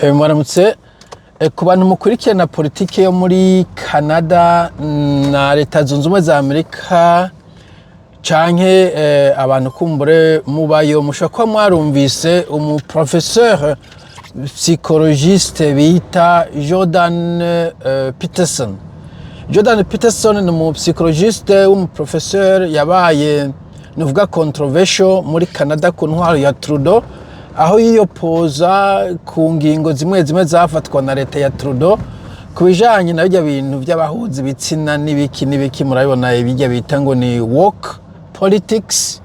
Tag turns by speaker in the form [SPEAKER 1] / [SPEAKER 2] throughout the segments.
[SPEAKER 1] Mwaramutse ku bantu mukurikirana politike yo muri Canada na Leta Zunze Ubumwe za Amerika canke abantu kumbure mubayo mushobora kuba mwarumvise umuprofesseur psychologiste bita Jordan Peterson. Jordan Peterson ni umupsychologiste w'umuprofesseur yabaye nuvuga controversial muri Canada ku ntwaro ya Trudeau, aho yiyopoza ku ngingo zimwe zafatwa na leta ya Trudeau ku bijanye na bijya bintu by'abahuzi bitsina n'ibiki murabibona ibijya bita ngo ni woke politics.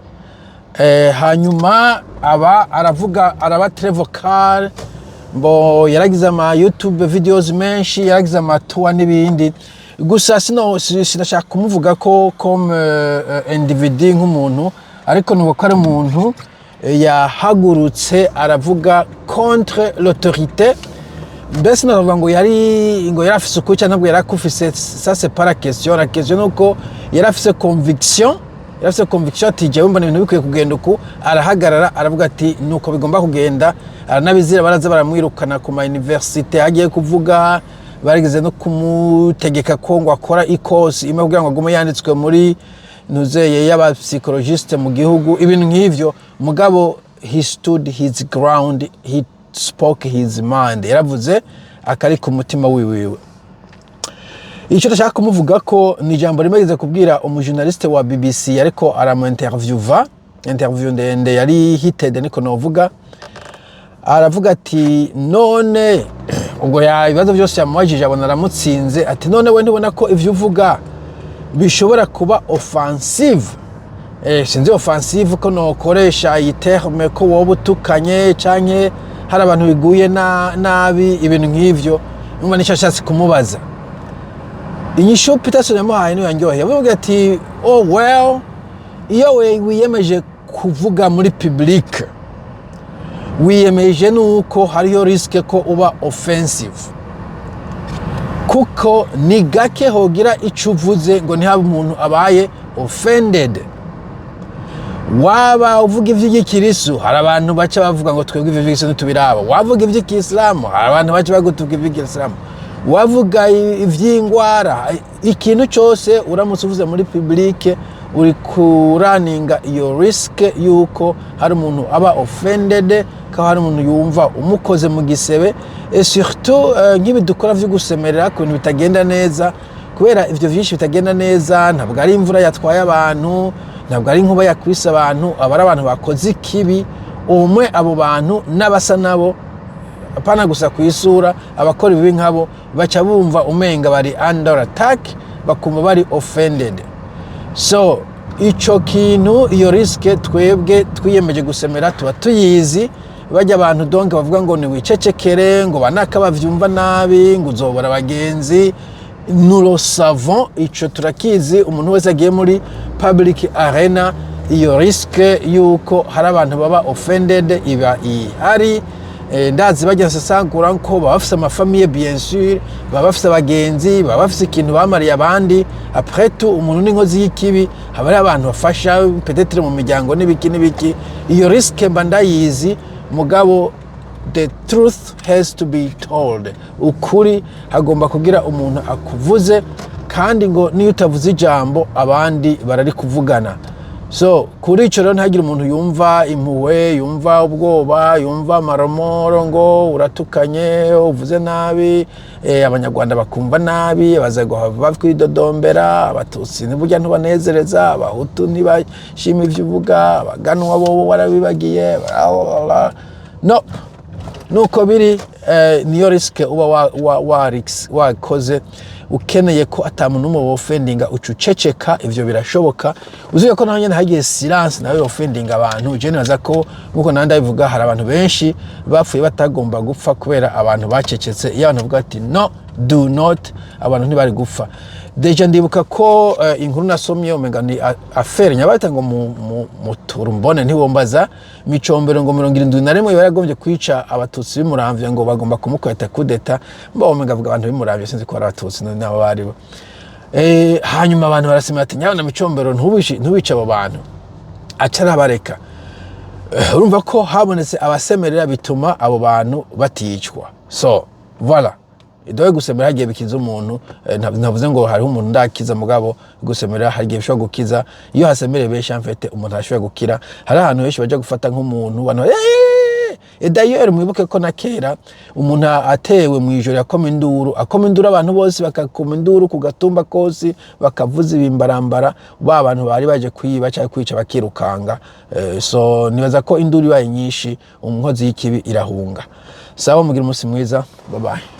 [SPEAKER 1] Hanyuma araba très vocal, mbo yaragize ama YouTube videos menshi, yaragize ama tour n'ibindi. Gusa sinashaka kumuvuga ko comme individu nk'umuntu, ariko nuko ari umuntu yahagurutse aravuga contre l'autorité. Mbese navuga ngo yari afise ukuca ntabwo yarakufise, ça c'est pas la question. La question nuko yari afise conviction, ati jewe mbona ibintu bikwiye kugenda uku. Arahagarara aravuga ati nuko bigomba kugenda. Aranabizira baraza baramwirukana ku ma université agiye kuvuga, barigeze no kumutegeka ko ngo akora ikosi imwe kugira ngo agume yanditswe muri nuzeye y'aba psychologiste mu gihugu, ibintu nk'ivyo. Mugabo he stood his ground, he spoke his mind, yaravuze akari ku mutima wiwe. Icyo ndashaka kumuvuga ko ni ijambo rimeze kubwira umujournaliste wa BBC ariko aramu interview ndende yari hited niko novuga. Aravuga ati none ubwo ibibazo byose yamwajije abona aramutsinze, ati none we ntubona ko ivyo uvuga bishobora kuba offensive? Sinzi offensive ko nokoresha iyi terme ko wowe utukanye canke hari abantu biguye nabi, ibintu nk'ivyo. Numva nishashatse kumubaza. Inyishu Peterson yamuhaye niyo yanjyoheye. Yavuga ati oh well, iyo wiyemeje kuvuga muri public, wiyemeje nuko hariyo riske ko uba offensive, kuko ni gake hogira ico uvuze ngo ntihabe umuntu abaye offended. Waba uvuga ivy'igikirisu, hari abantu baca bavuga ngo twebwe ivy'igikirisu ntitubiraba. Wavuga ivy'ikisilamu, hari abantu baca bagutuka ivy'ikisilamu. Wavuga ivy'ingwara, ikintu cyose uramutse uvuze muri public uri kuraninga iyo risk yuko hari umuntu aba offended, ko hari umuntu yumva umukoze mu gisebe. Et surtout nk'ibi dukora vyo gusemerera ku bintu bitagenda neza, kubera ivyo vyinshi bitagenda neza. Ntabwo ari imvura yatwaye abantu, ntabwo ari inkuba yakwise abantu, abari abantu bakoze ikibi. Umwe abo bantu n'abasa nabo, apana gusa kwisura, abakora ibibi nkabo baca bumva umenga bari under attack, bakumva bari offended. So ico kintu, iyo riske twebwe twiyemeje gusemera tuba tuyizi. Bajya abantu donc bavuga ngo ni wicecekere, ngo banaka bavyumva nabi, ngo uzobora abagenzi. Nous le savons, ico turakizi. Umuntu wese agiye muri public arena, iyo riske yuko hari abantu baba offended iba ihari. Ndazi bajya sasangura ko baba bafise amafamiye, bien sûr, baba bafise abagenzi, baba bafise ikintu bamariye abandi. Après tout, umuntu n'inkozi y'ikibi, haba ari abantu bafasha peut-être mu miryango n'ibiki. Iyo riske mba ndayizi. Mugabo the truth has to be told. Ukuri hagomba kugira umuntu akuvuze, kandi ngo niyo utavuze ijambo abandi barari kuvugana. So kuri ico rero ntagira umuntu yumva impuhwe, yumva ubwoba, yumva maromoro ngo uratukanye, uvuze nabi, abanyarwanda bakumva nabi, abazago bavwidodombera, abatutsi ntiburya ntubanezereza, abahutu ntibashima ivyo uvuga, abaganwa bo warabibagiye. No, nuko biri. Niyo riske uba wakoze ukeneye ko atamuntu n'umwe offendinga ucuceceka. Ivyo birashoboka. Uzuye ko naho nyene hagiye silence nawe offendinga abantu. Je naza ko nkuko nanda bivuga hari abantu benshi bapfuye batagomba gupfa kubera abantu bacecetse. Iyo abantu bavuga ati no, do not, abantu ntibari gupfa. Deja ndibuka ko inkuru nasomye umenga ni affaire nyabata ngo mu turumbone ntiwombaza micombero ngo 71 yaragombye kwica abatutsi bimuramvye ngo bagomba kumukweta kudeta. Mba umenga avuga abantu bimuramvye, sinzi ko ari abatutsi n'abo bari bo. Hanyuma abantu barasimira ati nyabona micombero ntubice abo bantu, acara bareka. urumva ko habonetse abasemerera bituma abo bantu baticwa. So voilà, idoye gusemerera hagiye bikiza umuntu, ntavuze ngo hariho umuntu ndakiza mugabo gusemerera hagiye bishobora gukiza. Iyo hasemereye benshi en fait umuntu ashobora gukira. Hari ahantu benshi baje gufata nk'umuntu bantu d'ailleurs mwibuke ko na kera umuntu atewe mu ijoro yakoma induru abantu bose bakakoma induru ku gatumba kose bakavuza ibimbarambara, ba bantu bari baje kwiba cyangwa kwica bakirukanga. So nibaza ko induru ibaye nyinshi, umukozi y'ikibi irahunga. Sawa, mugira umunsi mwiza, bye bye.